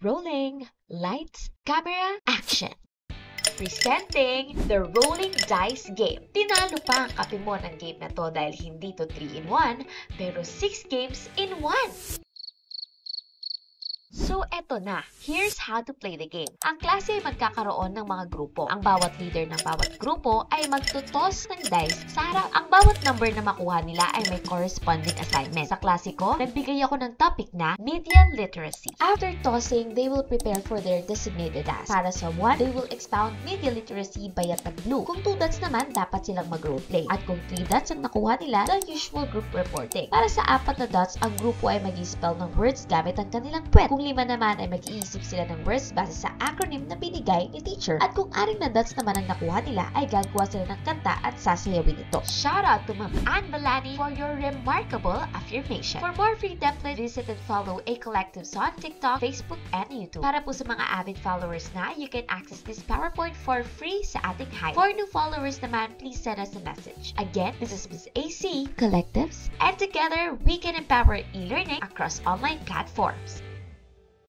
Rolling, lights, camera, action! Presenting the Rolling Dice Game. Tinalo pa ang kape mo ng game na to dahil hindi to 3-in-1, pero 6 games in 1. So, eto na. Here's how to play the game. Ang klase ay magkakaroon ng mga grupo. Ang bawat leader ng bawat grupo ay magtutos ng dice sa harap. Ang bawat number na makuha nila ay may corresponding assignment. Sa klase ko, nagbigay ako ng topic na media literacy. After tossing, they will prepare for their designated task. Para sa 1, they will expound media literacy by a blue. Kung 2 dots naman, dapat silang mag-roleplay. At kung 3 dots ang nakuha nila, the usual group reporting. Para sa 4 na dots, ang grupo ay mag-spell ng words gamit ang kanilang puwet. Kung 5 naman ay mag-iisip sila ng words base sa acronym na binigay ni teacher. At kung 6 na dots naman ang nakuha nila, ay gagawa sila ng kanta at sasayawin ito. Shout out to Ma'am Anne Balani for your remarkable affirmation. For more free templates, visit and follow A Collectives on TikTok, Facebook, and YouTube. Para po sa mga avid followers na, you can access this PowerPoint for free sa ating Hive. For new followers naman, please send us a message. Again, this is Ms. AC Collectives, and together we can empower e-learning across online platforms.